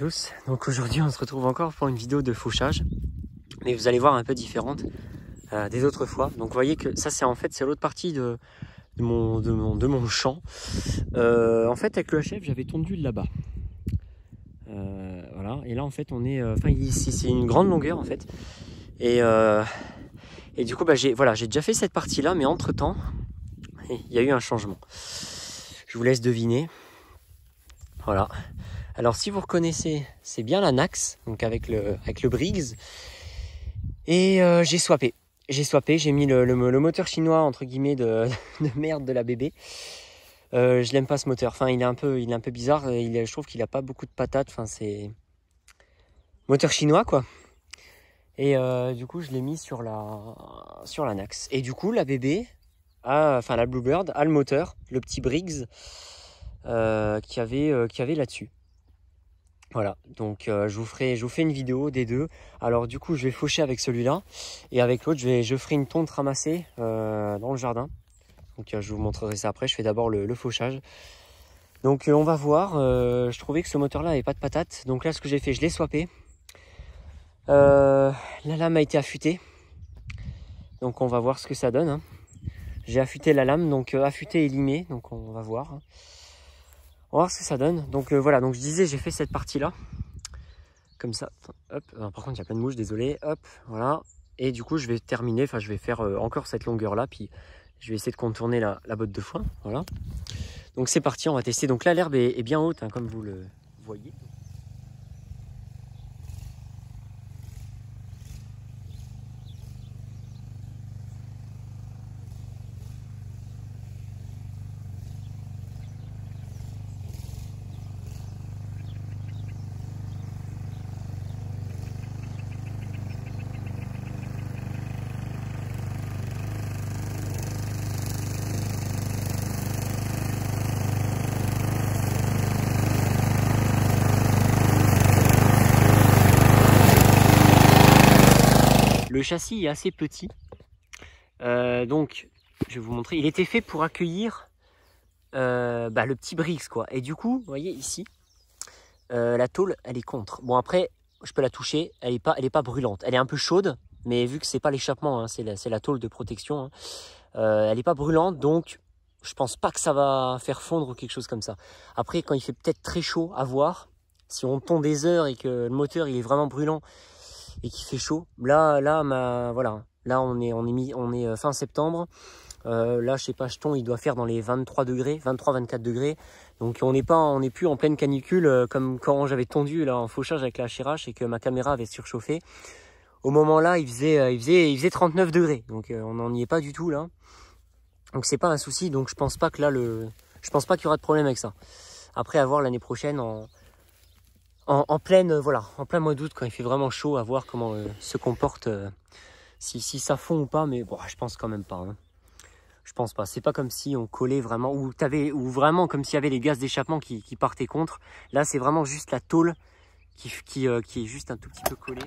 tous, donc aujourd'hui on se retrouve encore pour une vidéo de fauchage, mais vous allez voir un peu différente des autres fois. Donc vous voyez que ça c'est en fait c'est l'autre partie de mon champ. En fait avec le HF j'avais tondu là-bas, voilà, et là en fait on est, enfin ici c'est une grande longueur en fait, et du coup bah, j'ai déjà fait cette partie là, mais entre temps il y a eu un changement. Je vous laisse deviner. Voilà. Alors si vous reconnaissez, c'est bien la Nax, donc avec le Briggs. Et j'ai swappé, j'ai mis le moteur chinois entre guillemets de merde de la BB. Je l'aime pas ce moteur. Enfin, il est un peu bizarre. Je trouve qu'il a pas beaucoup de patates. Enfin, c'est moteur chinois quoi. Et du coup, je l'ai mis sur la Nax. Et du coup, la BB, enfin la Bluebird a le moteur, le petit Briggs qu'il y avait là-dessus. Voilà, donc je vous fais une vidéo des deux. Alors du coup je vais faucher avec celui-là, et avec l'autre je ferai une tonte ramassée dans le jardin. Donc je vous montrerai ça après. Je fais d'abord le fauchage. Donc on va voir. Je trouvais que ce moteur là n'avait pas de patate, donc là ce que j'ai fait, je l'ai swappé. La lame a été affûtée, donc on va voir ce que ça donne, hein. J'ai affûté la lame, donc affûté et limé, donc on va voir. On va voir ce que ça donne. Donc voilà, donc je disais, j'ai fait cette partie là comme ça, hop. Alors, par contre il y a plein de mouches, désolé, hop, voilà. Et du coup je vais terminer, enfin je vais faire encore cette longueur là, puis je vais essayer de contourner la botte de foin, voilà. Donc c'est parti, on va tester. Donc là l'herbe est bien haute, hein, comme vous le voyez. Le châssis est assez petit, donc je vais vous montrer. Il était fait pour accueillir le petit Briggs quoi. Et du coup, vous voyez ici, la tôle elle est contre. Bon après, je peux la toucher, elle est pas brûlante. Elle est un peu chaude, mais vu que c'est pas l'échappement, hein, c'est la tôle de protection, hein, elle est pas brûlante, donc je pense pas que ça va faire fondre ou quelque chose comme ça. Après, quand il fait peut-être très chaud, à voir. Si on tond des heures et que le moteur il est vraiment brûlant et qui fait chaud, voilà, là on est fin septembre, là je sais pas, jeton il doit faire dans les 23 degrés, 23-24 degrés, donc on n'est plus en pleine canicule comme quand j'avais tondu là en fauchage avec la HRH et que ma caméra avait surchauffé. Au moment là il faisait 39 degrés, donc on n'en y est pas du tout là, donc c'est pas un souci. Donc je pense pas que là je pense pas qu'il y aura de problème avec ça. Après à voir l'année prochaine en plein mois d'août, quand il fait vraiment chaud, à voir comment se comporte, si ça fond ou pas. Mais bon, je pense quand même pas, hein. Je pense pas. C'est pas comme si on collait vraiment, ou vraiment comme s'il y avait les gaz d'échappement qui partaient contre. Là, c'est vraiment juste la tôle qui est juste un tout petit peu collée.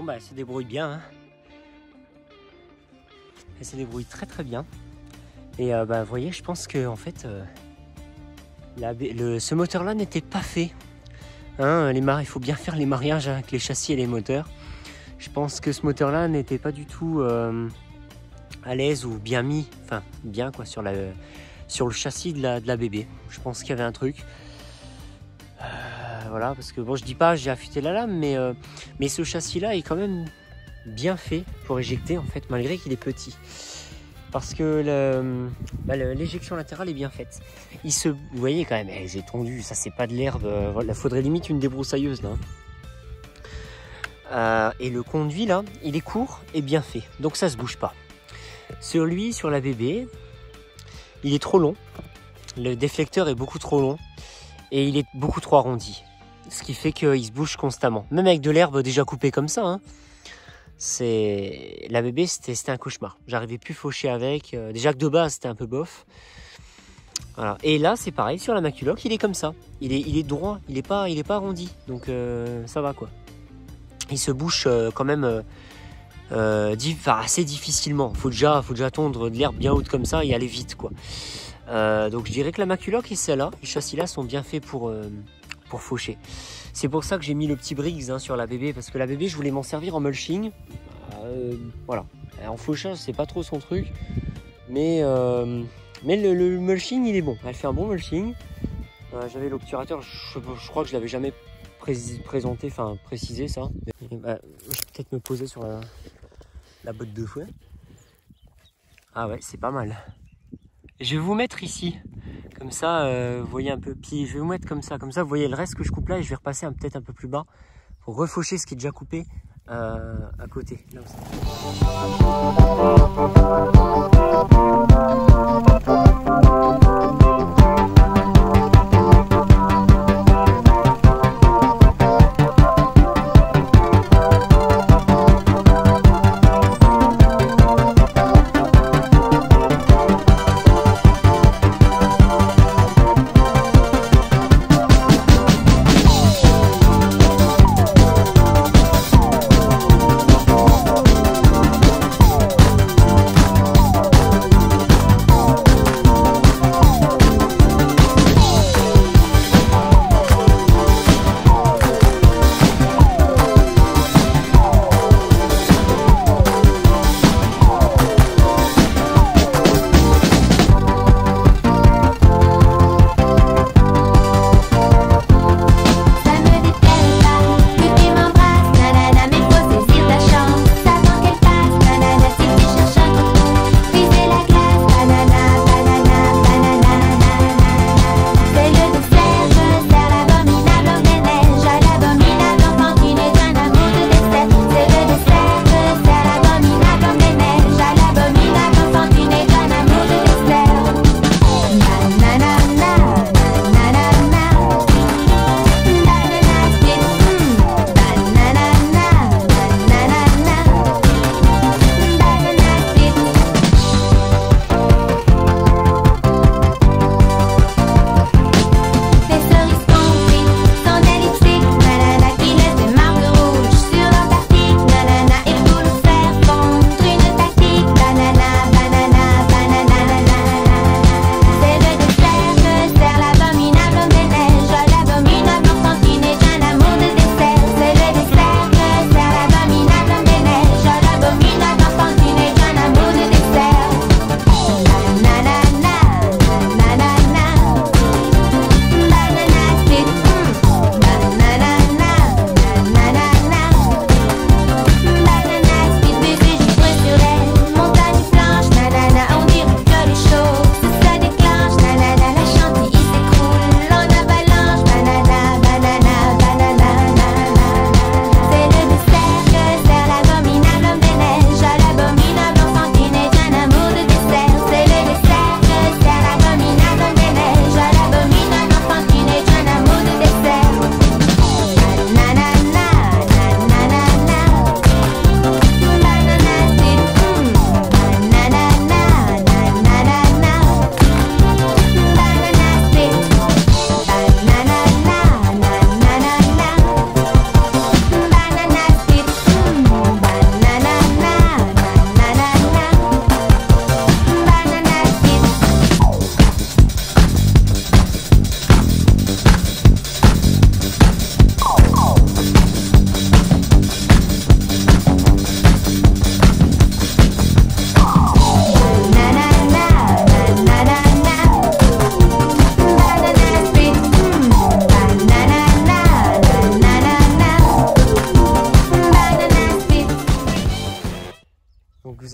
bah, elle se débrouille bien. Hein. Elle se débrouille très très bien. Et bah, vous voyez, je pense que en fait, ce moteur-là n'était pas fait. Hein, il faut bien faire les mariages avec les châssis et les moteurs. Je pense que ce moteur-là n'était pas du tout à l'aise ou bien mis, enfin bien quoi, sur le châssis de la bébé. Je pense qu'il y avait un truc. Voilà, parce que bon, je dis pas j'ai affûté la lame, mais ce châssis-là est quand même bien fait pour éjecter en fait, malgré qu'il est petit. Parce que l'éjection latérale est bien faite. Vous voyez quand même, j'ai tondu, ça c'est pas de l'herbe. Voilà, faudrait limite une débroussailleuse là. Et le conduit là, il est court et bien fait, donc ça se bouge pas. Sur la bébé, il est trop long. Le déflecteur est beaucoup trop long et il est beaucoup trop arrondi. Ce qui fait qu'il se bouge constamment. Même avec de l'herbe déjà coupée comme ça. Hein. La bébé, c'était un cauchemar. J'arrivais plus faucher avec. Déjà que de base, c'était un peu bof. Voilà. Et là, c'est pareil. Sur la maculoc, il est comme ça. Il est droit. Il est pas arrondi. Donc, ça va quoi. Il se bouge quand même assez difficilement. Faut déjà tondre de l'herbe bien haute comme ça et aller vite quoi. Donc, je dirais que la maculoc et celle-là, les châssis-là sont bien faits pour faucher. C'est pour ça que j'ai mis le petit Briggs sur la bébé, parce que la bébé je voulais m'en servir en mulching. Voilà, en fauchage c'est pas trop son truc, mais le mulching il est bon, elle fait un bon mulching. J'avais l'obturateur, je crois que je l'avais jamais précisé ça. Je vais peut-être me poser sur la botte de fouet. Ah ouais, c'est pas mal. Je vais vous mettre ici, comme ça, vous voyez un peu, puis je vais vous mettre comme ça, vous voyez le reste que je coupe là, et je vais repasser peut-être un peu plus bas pour refaucher ce qui est déjà coupé à côté. Là aussi.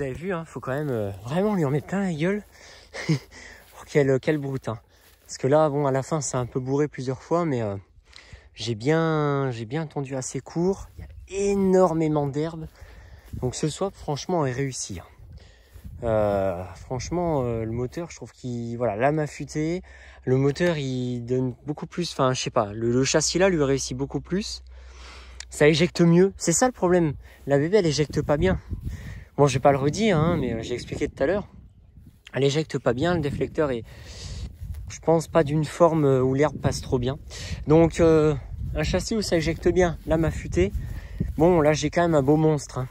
vous avez vu, hein, faut quand même vraiment lui en mettre plein la gueule pour qu'elle broute. Hein. Parce que là, bon, à la fin, c'est un peu bourré plusieurs fois, mais j'ai bien tendu assez court. Il y a énormément d'herbe. Donc ce swap, franchement, est réussi. Franchement, le moteur, je trouve qu'il, voilà, lame affûtée. Le moteur, il donne beaucoup plus. Enfin, je sais pas, le châssis là lui réussit beaucoup plus. Ça éjecte mieux. C'est ça le problème. La bébé, elle éjecte pas bien. Bon, je vais pas le redire, hein, mais j'ai expliqué tout à l'heure. Elle éjecte pas bien. Le déflecteur est, je pense, pas d'une forme où l'herbe passe trop bien. Donc, un châssis où ça éjecte bien, lame affûtée. Bon, là, j'ai quand même un beau monstre. Hein,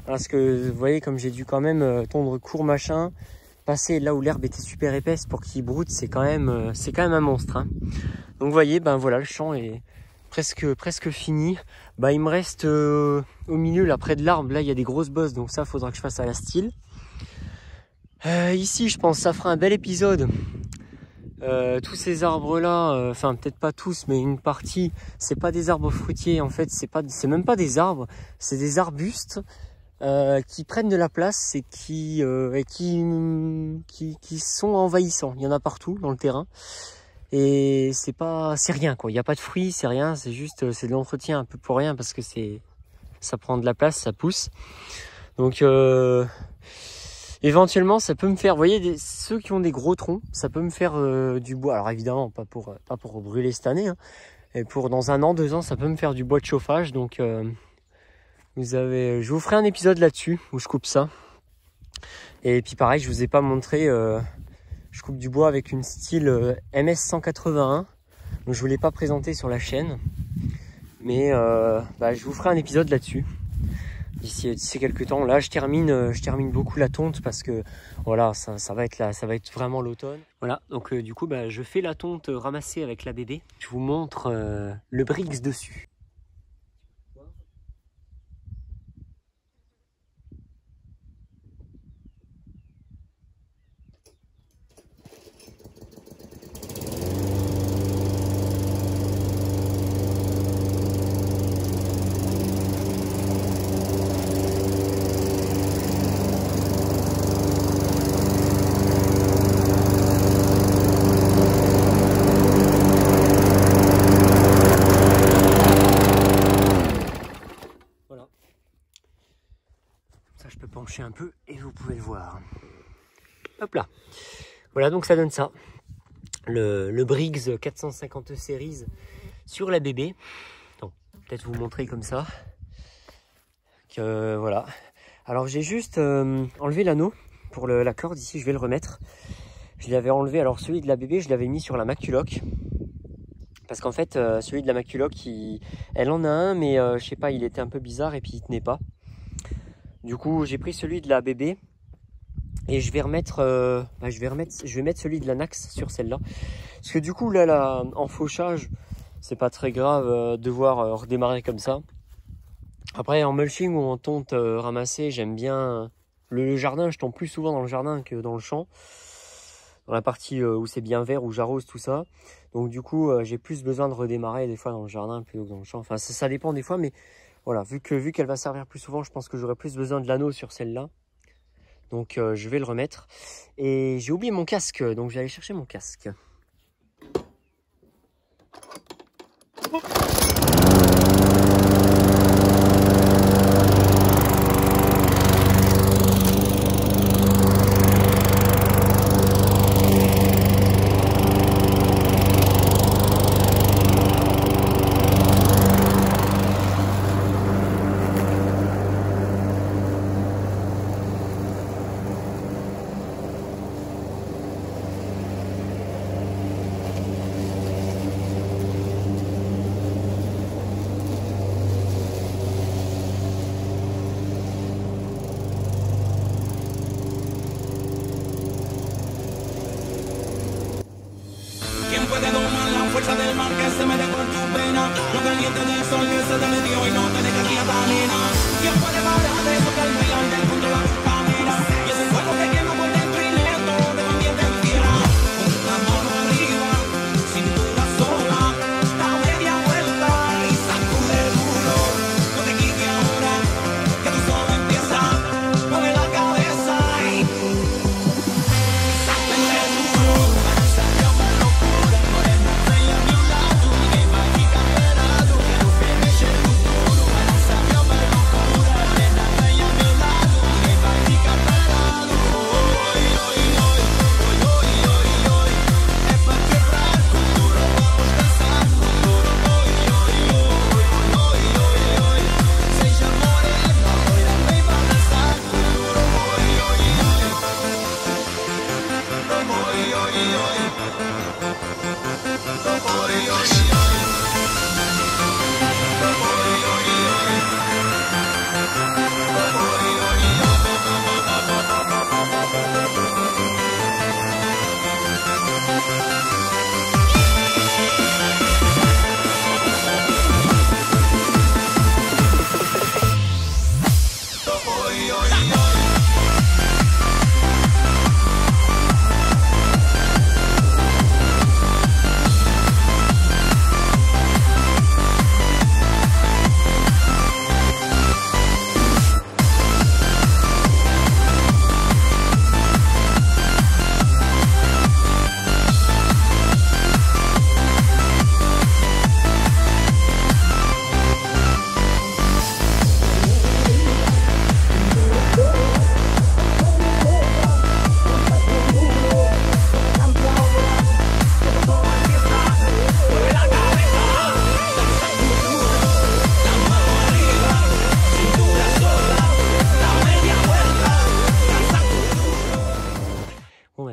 parce que vous voyez, comme j'ai dû quand même tondre court machin, passer là où l'herbe était super épaisse pour qu'il broute, c'est quand même un monstre. Hein. Donc vous voyez, ben voilà, le champ est presque fini. Ben, il me reste au milieu, là près de l'arbre, là il y a des grosses bosses, donc ça faudra que je fasse à la style. Ici, je pense que ça fera un bel épisode. Tous ces arbres là, enfin peut-être pas tous, mais une partie, c'est pas des arbres fruitiers en fait, c'est même pas des arbres, c'est des arbustes. Qui prennent de la place et qui sont envahissants. Il y en a partout dans le terrain et c'est rien quoi. Il n'y a pas de fruits, c'est rien, c'est juste c'est de l'entretien un peu pour rien parce que ça prend de la place, ça pousse. Donc éventuellement ça peut me faire, vous voyez, ceux qui ont des gros troncs, ça peut me faire du bois. Alors évidemment pas pour brûler cette année, hein, et pour dans 1 an, 2 ans, ça peut me faire du bois de chauffage. Donc je vous ferai un épisode là-dessus où je coupe ça. Et puis pareil, je vous ai pas montré, je coupe du bois avec une style MS 181. Donc je vous l'ai pas présenté sur la chaîne, mais je vous ferai un épisode là-dessus d'ici quelques temps. Là, je termine beaucoup la tonte parce que voilà, ça va être vraiment l'automne. Voilà, donc du coup, je fais la tonte ramassée avec la bébé. Je vous montre le Brix dessus. Un peu et vous pouvez le voir. Hop là. Voilà, donc ça donne ça. Le Brix 450 Series sur la bébé. Donc, peut-être vous montrer comme ça. Que voilà. Alors j'ai juste enlevé l'anneau pour la corde ici, je vais le remettre. Je l'avais enlevé, alors celui de la bébé, je l'avais mis sur la Maculoc. Parce qu'en fait, celui de la Maculoc, elle en a un, mais je sais pas, il était un peu bizarre et puis il tenait pas. Du coup, j'ai pris celui de la bébé et je vais mettre celui de la Nax sur celle-là. Parce que du coup, là, en fauchage, c'est pas très grave de devoir redémarrer comme ça. Après, en mulching ou en tonte ramassée, j'aime bien le jardin. Je tombe plus souvent dans le jardin que dans le champ. Dans la partie où c'est bien vert, où j'arrose tout ça. Donc du coup, j'ai plus besoin de redémarrer des fois dans le jardin plutôt que dans le champ. Enfin, ça dépend des fois, mais... Voilà, vu qu'elle va servir plus souvent, je pense que j'aurai plus besoin de l'anneau sur celle-là. Donc je vais le remettre. Et j'ai oublié mon casque, donc je vais aller chercher mon casque.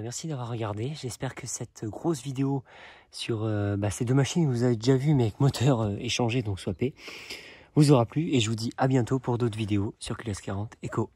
merci d'avoir regardé. J'espère que cette grosse vidéo sur ces deux machines que vous avez déjà vues, mais avec moteur échangé, donc swappé, vous aura plu. Et je vous dis à bientôt pour d'autres vidéos sur QS40 Eco.